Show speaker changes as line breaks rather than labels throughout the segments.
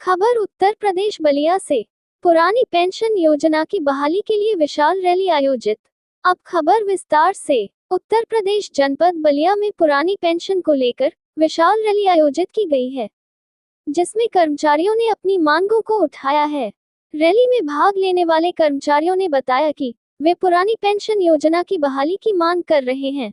खबर उत्तर प्रदेश बलिया से। पुरानी पेंशन योजना की बहाली के लिए विशाल रैली आयोजित। अब खबर विस्तार से। उत्तर प्रदेश जनपद बलिया में पुरानी पेंशन को लेकर विशाल रैली आयोजित की गई है, जिसमें कर्मचारियों ने अपनी मांगों को उठाया है। रैली में भाग लेने वाले कर्मचारियों ने बताया कि वे पुरानी पेंशन योजना की बहाली की मांग कर रहे हैं,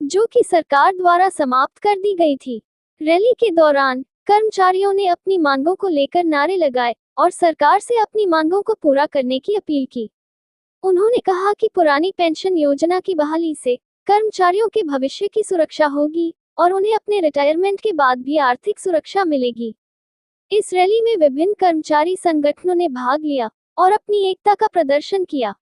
जो कि सरकार द्वारा समाप्त कर दी गई थी। रैली के दौरान कर्मचारियों ने अपनी मांगों को लेकर नारे लगाए और सरकार से अपनी मांगों को पूरा करने की अपील की। उन्होंने कहा कि पुरानी पेंशन योजना की बहाली से कर्मचारियों के भविष्य की सुरक्षा होगी और उन्हें अपने रिटायरमेंट के बाद भी आर्थिक सुरक्षा मिलेगी। इस रैली में विभिन्न कर्मचारी संगठनों ने भाग लिया और अपनी एकता का प्रदर्शन किया।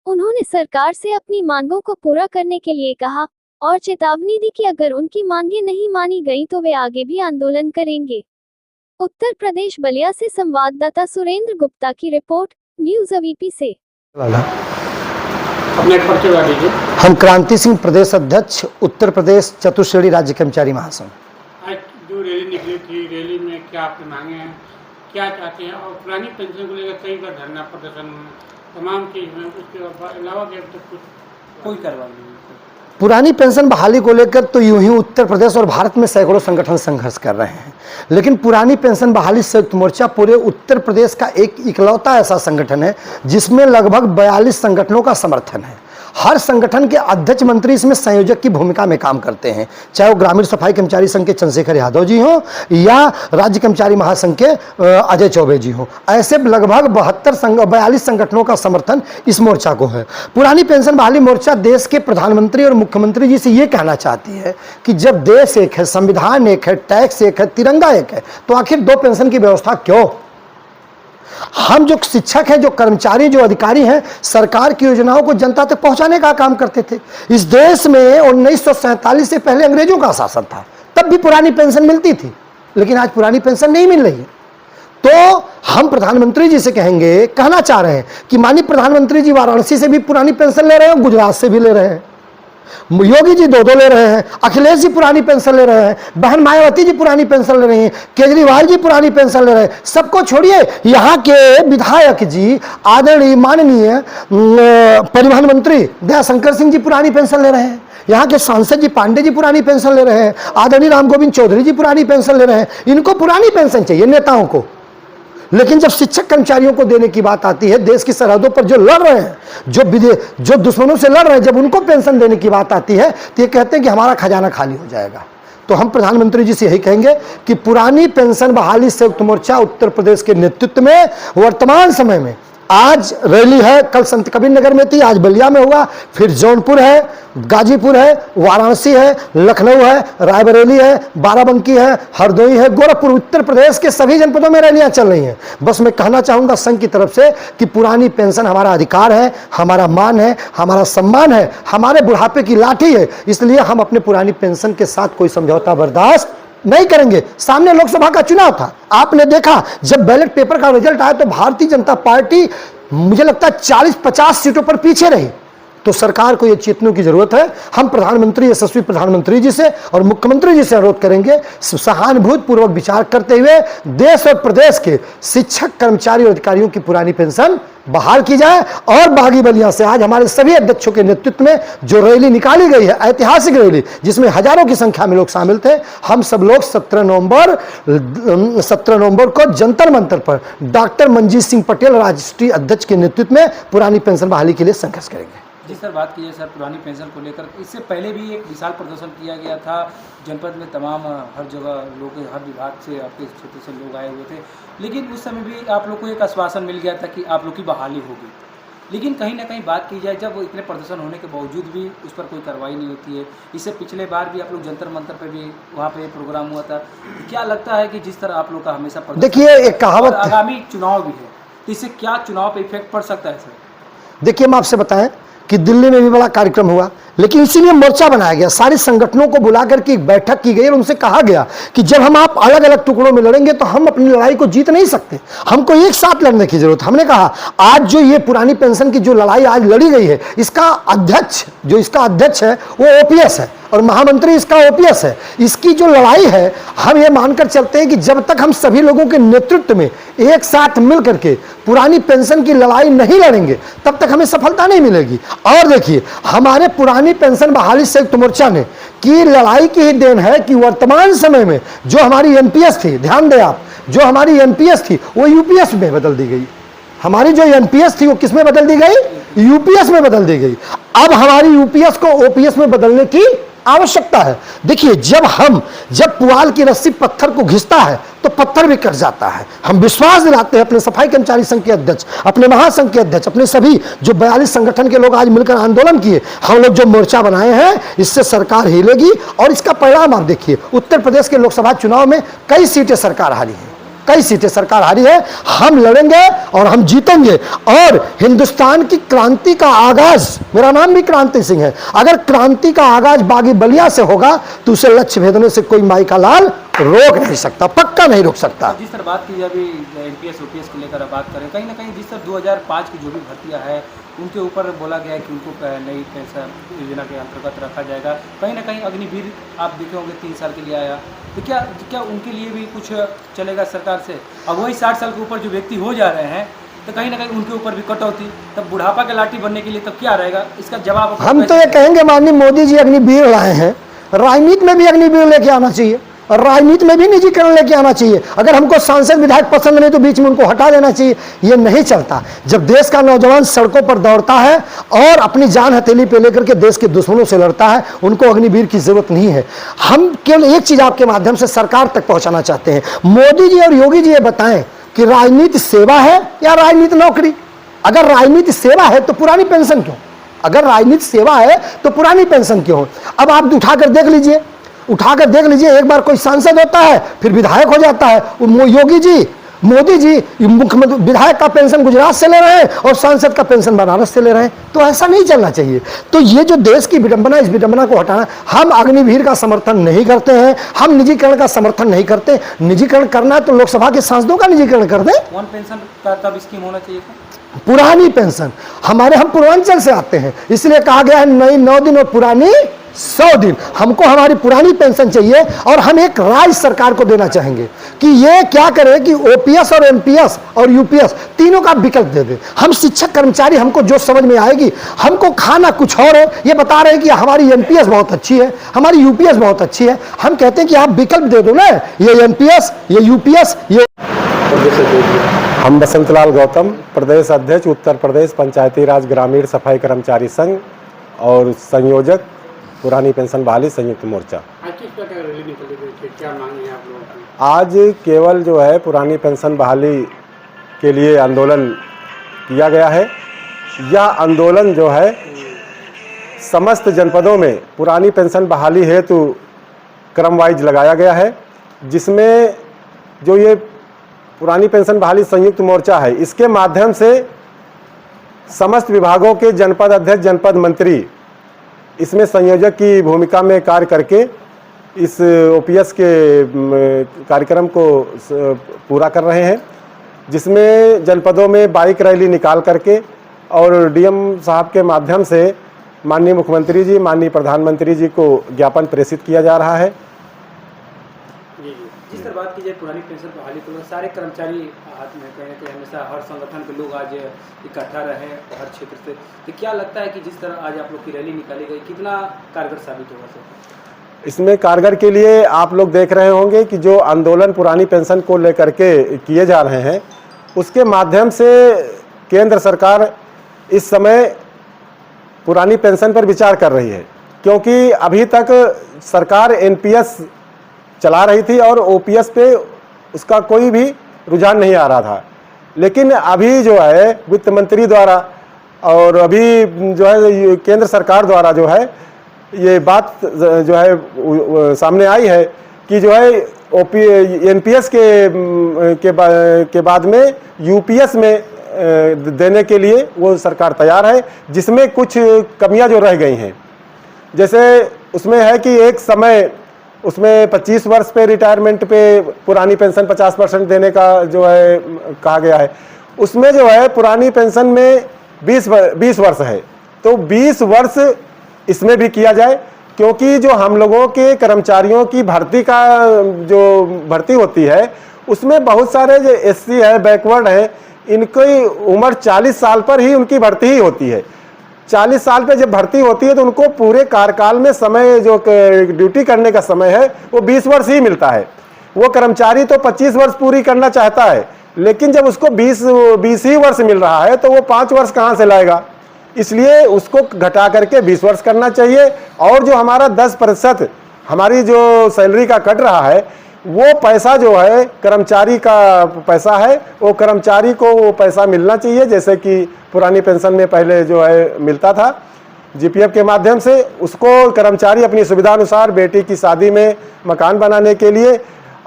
उन्होंने सरकार से अपनी मांगों को पूरा करने के लिए कहा और चेतावनी दी कि अगर उनकी मांगें नहीं मानी गई तो वे आगे भी आंदोलन करेंगे। उत्तर प्रदेश बलिया से संवाददाता सुरेंद्र गुप्ता की रिपोर्ट, न्यूज़ अवीपी से।
हम क्रांति सिंह, प्रदेश अध्यक्ष, उत्तर प्रदेश चतुश्रेणी राज्य कर्मचारी महासंघ।
आज जो रैली निकली थी, रैली में क्या आपकी मांगे हैं, क्या चाहते हैं? और पुरानी पेंशन को लेकर कई बार धरना प्रदर्शन तमाम चीज़ में, उसके अलावा भी अब तक कुछ कोई कार्रवाई नहीं।
पुरानी पेंशन बहाली को लेकर तो यूं ही उत्तर प्रदेश और भारत में सैकड़ों संगठन संघर्ष कर रहे हैं, लेकिन पुरानी पेंशन बहाली संयुक्त मोर्चा पूरे उत्तर प्रदेश का एक इकलौता ऐसा संगठन है जिसमें लगभग 42 संगठनों का समर्थन है। हर संगठन के अध्यक्ष मंत्री इसमें संयोजक की भूमिका में काम करते हैं, चाहे वो ग्रामीण सफाई कर्मचारी संघ के चंद्रशेखर यादव जी हों या राज्य कर्मचारी महासंघ के अजय चौबे जी हों। ऐसे लगभग 42 संगठनों का समर्थन इस मोर्चा को है। पुरानी पेंशन बहाली मोर्चा देश के प्रधानमंत्री और मुख्यमंत्री जी से ये कहना चाहती है कि जब देश एक है, संविधान एक है, टैक्स एक है, तिरंगा एक है, तो आखिर दो पेंशन की व्यवस्था क्यों? हम जो शिक्षक हैं, जो कर्मचारी, जो अधिकारी हैं, सरकार की योजनाओं को जनता तक पहुंचाने का काम करते थे। इस देश में 1947 से पहले अंग्रेजों का शासन था, तब भी पुरानी पेंशन मिलती थी, लेकिन आज पुरानी पेंशन नहीं मिल रही है। तो हम प्रधानमंत्री जी से कहना चाह रहे हैं कि माननीय प्रधानमंत्री जी वाराणसी से भी पुरानी पेंशन ले रहे हैं, गुजरात से भी ले रहे हैं, योगी जी 2 ले रहे हैं, अखिलेश जी पुरानी पेंशन ले रहे हैं, बहन मायावती जी पुरानी पेंशन ले रही हैं, केजरीवाल जी पुरानी पेंशन ले रहे हैं। सबको छोड़िए, यहाँ के विधायक जी, आदरणीय माननीय परिवहन मंत्री दयाशंकर सिंह जी पुरानी पेंशन ले रहे हैं, यहाँ के सांसद जी पांडे जी पुरानी पेंशन ले रहे हैं, आदरणीय राम गोविंद चौधरी जी पुरानी पेंशन ले रहे हैं। इनको पुरानी पेंशन चाहिए, नेताओं को। लेकिन जब शिक्षक कर्मचारियों को देने की बात आती है, देश की सरहदों पर जो लड़ रहे हैं, जो दुश्मनों से लड़ रहे हैं, जब उनको पेंशन देने की बात आती है तो ये कहते हैं कि हमारा खजाना खाली हो जाएगा। तो हम प्रधानमंत्री जी से यही कहेंगे कि पुरानी पेंशन बहाली संयुक्त मोर्चा उत्तर प्रदेश के नेतृत्व में वर्तमान समय में आज रैली है, कल संत कबीर नगर में थी, आज बलिया में हुआ, फिर जौनपुर है, गाजीपुर है, वाराणसी है, लखनऊ है, रायबरेली है, बाराबंकी है, हरदोई है, गोरखपुर, उत्तर प्रदेश के सभी जनपदों में रैलियां चल रही हैं। बस मैं कहना चाहूंगा संघ की तरफ से कि पुरानी पेंशन हमारा अधिकार है, हमारा मान है, हमारा सम्मान है, हमारे बुढ़ापे की लाठी है, इसलिए हम अपने पुरानी पेंशन के साथ कोई समझौता बर्दाश्त नहीं करेंगे। सामने लोकसभा का चुनाव था, आपने देखा जब बैलेट पेपर का रिजल्ट आया तो भारतीय जनता पार्टी मुझे लगता है 40-50 सीटों पर पीछे रही। तो सरकार को यह चेतने की जरूरत है। हम प्रधानमंत्री, यशस्वी प्रधानमंत्री जी से और मुख्यमंत्री जी से अनुरोध करेंगे, सहानुभूति पूर्वक विचार करते हुए देश और प्रदेश के शिक्षक, कर्मचारी और अधिकारियों की पुरानी पेंशन बहाल की जाए। और बागी बलिया से आज हमारे सभी अध्यक्षों के नेतृत्व में जो रैली निकाली गई है, ऐतिहासिक रैली जिसमें हजारों की संख्या में लोग शामिल थे, हम सब लोग 17 नवंबर को जंतर मंतर पर डॉक्टर मंजीत सिंह पटेल राष्ट्रीय अध्यक्ष के नेतृत्व में पुरानी पेंशन बहाली के लिए संघर्ष करेंगे।
जी सर, बात कीजिए सर पुरानी पेंशन को लेकर। इससे पहले भी एक विशाल प्रदर्शन किया गया था जनपद में, तमाम हर जगह लोग, हर विभाग से, आपके क्षेत्र से लोग आए हुए थे, लेकिन उस समय भी आप लोग को एक आश्वासन मिल गया था कि आप लोग की बहाली होगी। लेकिन कहीं ना कहीं बात की जाए, जब इतने प्रदर्शन होने के बावजूद भी उस पर कोई कार्रवाई नहीं होती है। इससे पिछले बार भी आप लोग जंतर मंतर पर भी वहाँ पे प्रोग्राम हुआ था। क्या लगता है कि जिस तरह आप लोग का हमेशा
देखिए, एक कहावत,
आगामी चुनाव भी है, तो इससे क्या चुनाव पर इफेक्ट पड़ सकता है सर?
देखिए, हम आपसे बताएं कि दिल्ली में भी बड़ा कार्यक्रम हुआ, लेकिन इसीलिए मोर्चा बनाया गया, सारे संगठनों को बुला करके एक बैठक की गई और उनसे कहा गया कि जब हम आप अलग अलग टुकड़ों में लड़ेंगे तो हम अपनी लड़ाई को जीत नहीं सकते, हमको एक साथ लड़ने की जरूरत। हमने कहा आज जो ये पुरानी पेंशन की जो लड़ाई आज लड़ी गई है, इसका अध्यक्ष है वो ओपीएस है और महामंत्री इसका ओपीएस है। इसकी जो लड़ाई है हम ये मानकर चलते हैं कि जब तक हम सभी लोगों के नेतृत्व में एक साथ मिल करके पुरानी पेंशन की लड़ाई नहीं लड़ेंगे तब तक हमें सफलता नहीं मिलेगी। और देखिए, हमारे पुरानी पेंशन बहाली संयुक्त मोर्चा ने की लड़ाई की ही देन है कि वर्तमान समय में जो हमारी एनपीएस थी, ध्यान दें आप, जो हमारी एनपीएस थी वो यूपीएस में बदल दी गई। हमारी जो एनपीएस थी वो किस में बदल दी गई? यूपीएस में बदल दी गई। अब हमारी यूपीएस को ओपीएस में बदलने की आवश्यकता है। देखिए, जब पुआल की रस्सी पत्थर को घिसता है तो पत्थर भी कट जाता है। हम विश्वास दिलाते हैं अपने सफाई कर्मचारी संघ के अध्यक्ष, अपने महासंघ के अध्यक्ष, अपने सभी जो 42 संगठन के लोग आज मिलकर आंदोलन किए, हम लोग जो मोर्चा बनाए हैं, इससे सरकार हिलेगी। और इसका परिणाम आप देखिए, उत्तर प्रदेश के लोकसभा चुनाव में कई सीटें सरकार हारी है, कई सीटें सरकार हारी है। हम लड़ेंगे और हम जीतेंगे। और हिंदुस्तान की क्रांति का आगाज, मेरा नाम भी क्रांति सिंह है, अगर क्रांति का आगाज बागी बलिया से होगा तो उसे लक्ष्य भेदने से कोई माई का लाल रोक नहीं सकता, पक्का नहीं रोक सकता।
जिस तरह बात की अभी एनपीएस ओपीएस को लेकर बात करें, कहीं ना कहीं जिस तरह 2005 की जो भी भर्तियां है उनके ऊपर बोला गया है कि उनको नई पेंशन योजना के अंतर्गत रखा जाएगा। कहीं ना कहीं अग्निवीर आप देखे होंगे 3 साल के लिए आया, तो क्या उनके लिए भी कुछ चलेगा सरकार से? अब वही 60 साल के ऊपर जो व्यक्ति हो जा रहे हैं तो कहीं ना कहीं उनके ऊपर भी कटौती, तब बुढ़ापा के लाठी बनने के लिए तब क्या रहेगा? इसका जवाब
हम तो ये कहेंगे, माननीय मोदी जी अग्निवीर लाए हैं, राजनीति में भी अग्निवीर लेके आना चाहिए और राजनीति में भी निजीकरण लेके आना चाहिए। अगर हमको सांसद विधायक पसंद नहीं तो बीच में उनको हटा देना चाहिए। ये नहीं चलता। जब देश का नौजवान सड़कों पर दौड़ता है और अपनी जान हथेली पे लेकर के देश के दुश्मनों से लड़ता है, उनको अग्निवीर की जरूरत नहीं है। हम केवल एक चीज आपके माध्यम से सरकार तक पहुंचाना चाहते हैं, मोदी जी और योगी जी ये बताएं कि राजनीति सेवा है या राजनीति नौकरी? अगर राजनीति सेवा है तो पुरानी पेंशन क्यों? अगर राजनीति सेवा है तो पुरानी पेंशन क्यों? अब आप उठाकर देख लीजिए, एक बार कोई सांसद होता है फिर विधायक हो जाता है। योगी जी, मोदी जी मुख्यमंत्री, विधायक का पेंशन गुजरात से ले रहे हैं और सांसद का पेंशन बनारस से ले रहे हैं। तो ऐसा नहीं चलना चाहिए। तो ये जो देश की विडंबना, इस विडंबना को हटाना, हम अग्निवीर का समर्थन नहीं करते हैं, हम निजीकरण का समर्थन नहीं करते। निजीकरण करना है तो लोकसभा के सांसदों का निजीकरण कर दें।
वन पेंशन का तब स्कीम होना चाहिए था।
पुरानी पेंशन, हम पूर्वांचल से आते हैं, इसलिए कहा गया है नई 9 दिन और पुरानी 100 दिन। हमको हमारी पुरानी पेंशन चाहिए और हम एक राज्य सरकार को देना चाहेंगे कि ये क्या करे कि ओपीएस और एनपीएस और यूपीएस तीनों का विकल्प दे दे। हम शिक्षक कर्मचारी, हमको जो समझ में आएगी, हमको खाना कुछ और है। ये बता रहे हैं कि हमारी एनपीएस बहुत अच्छी है, हमारी यूपीएस बहुत अच्छी है। हम कहते हैं कि आप विकल्प दे दो ना, ये एनपीएस, ये यूपीएस, ये।
हम बसंतलाल गौतम, प्रदेश अध्यक्ष उत्तर प्रदेश पंचायती राज ग्रामीण सफाई कर्मचारी संघ और संयोजक पुरानी पेंशन बहाली संयुक्त मोर्चा।
आज किस प्रकार रैली निकली गई थी, क्या मांगे आप लोगों की?
आज केवल जो है पुरानी पेंशन बहाली के लिए आंदोलन किया गया है। यह आंदोलन जो है समस्त जनपदों में पुरानी पेंशन बहाली हेतु क्रम वाइज लगाया गया है, जिसमें जो ये पुरानी पेंशन बहाली संयुक्त मोर्चा है, इसके माध्यम से समस्त विभागों के जनपद अध्यक्ष, जनपद मंत्री इसमें संयोजक की भूमिका में कार्य करके इस ओपीएस के कार्यक्रम को पूरा कर रहे हैं, जिसमें जनपदों में बाइक रैली निकाल करके और डीएम साहब के माध्यम से माननीय मुख्यमंत्री जी, माननीय प्रधानमंत्री जी को ज्ञापन प्रेषित किया जा रहा है।
जिस तरह बात की जाए पुरानी पेंशन बहाली को, सारे कर्मचारी हाथ में कहीं ना कहीं हमेशा हर संगठन के लोग आज इकट्ठा रहे हर क्षेत्र से, तो क्या लगता है कि जिस तरह आज आप लोग की रैली निकाली गई कितना कारगर साबित होगा सर?
इसमें कारगर के लिए आप लोग देख रहे होंगे कि जो आंदोलन पुरानी पेंशन को लेकर के किए जा रहे हैं, उसके माध्यम से केंद्र सरकार इस समय पुरानी पेंशन पर विचार कर रही है, क्योंकि अभी तक सरकार एनपीएस चला रही थी और ओपीएस पे उसका कोई भी रुझान नहीं आ रहा था। लेकिन अभी जो है वित्त मंत्री द्वारा और अभी जो है केंद्र सरकार द्वारा जो है ये बात जो है सामने आई है कि जो है एनपीएस के बाद में यूपीएस में देने के लिए वो सरकार तैयार है, जिसमें कुछ कमियां जो रह गई हैं। जैसे उसमें है कि एक समय उसमें 25 वर्ष पे रिटायरमेंट पे पुरानी पेंशन 50% देने का जो है कहा गया है। उसमें जो है पुरानी पेंशन में 20 वर्ष है, तो 20 वर्ष इसमें भी किया जाए, क्योंकि जो हम लोगों के कर्मचारियों की भर्ती का जो भर्ती होती है उसमें बहुत सारे जो एससी है, बैकवर्ड है, इनकी उम्र 40 साल पर ही उनकी भर्ती ही होती है। 40 साल पे जब भर्ती होती है तो उनको पूरे कार्यकाल में समय जो ड्यूटी करने का समय है वो 20 वर्ष ही मिलता है। वो कर्मचारी तो 25 वर्ष पूरी करना चाहता है, लेकिन जब उसको 20 ही वर्ष मिल रहा है तो वो 5 वर्ष कहाँ से लाएगा। इसलिए उसको घटा करके 20 वर्ष करना चाहिए। और जो हमारा 10% हमारी जो सैलरी का कट रहा है वो पैसा जो है कर्मचारी का पैसा है, वो कर्मचारी को वो पैसा मिलना चाहिए, जैसे कि पुरानी पेंशन में पहले जो है मिलता था जीपीएफ के माध्यम से। उसको कर्मचारी अपनी सुविधा अनुसार बेटी की शादी में, मकान बनाने के लिए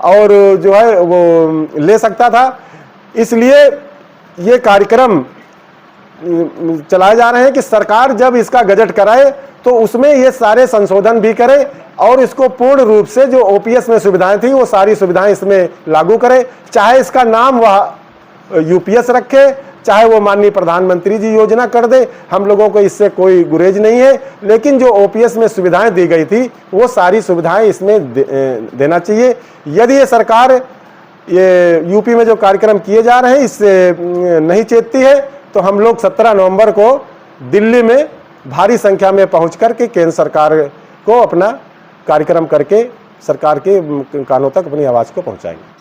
और जो है वो ले सकता था। इसलिए ये कार्यक्रम चलाए जा रहे हैं कि सरकार जब इसका गजट कराए तो उसमें ये सारे संशोधन भी करे और इसको पूर्ण रूप से जो ओपीएस में सुविधाएं थी वो सारी सुविधाएं इसमें लागू करे। चाहे इसका नाम वह यूपीएस रखे, चाहे वो माननीय प्रधानमंत्री जी योजना कर दे, हम लोगों को इससे कोई गुरेज नहीं है। लेकिन जो ओपीएस में सुविधाएं दी गई थी वो सारी सुविधाएं इसमें देना चाहिए। यदि ये सरकार ये यूपी में जो कार्यक्रम किए जा रहे हैं इससे नहीं चेतती है तो हम लोग 17 नवंबर को दिल्ली में भारी संख्या में पहुंच करके केंद्र सरकार को अपना कार्यक्रम करके सरकार के कानों तक अपनी आवाज़ को पहुंचाएंगे।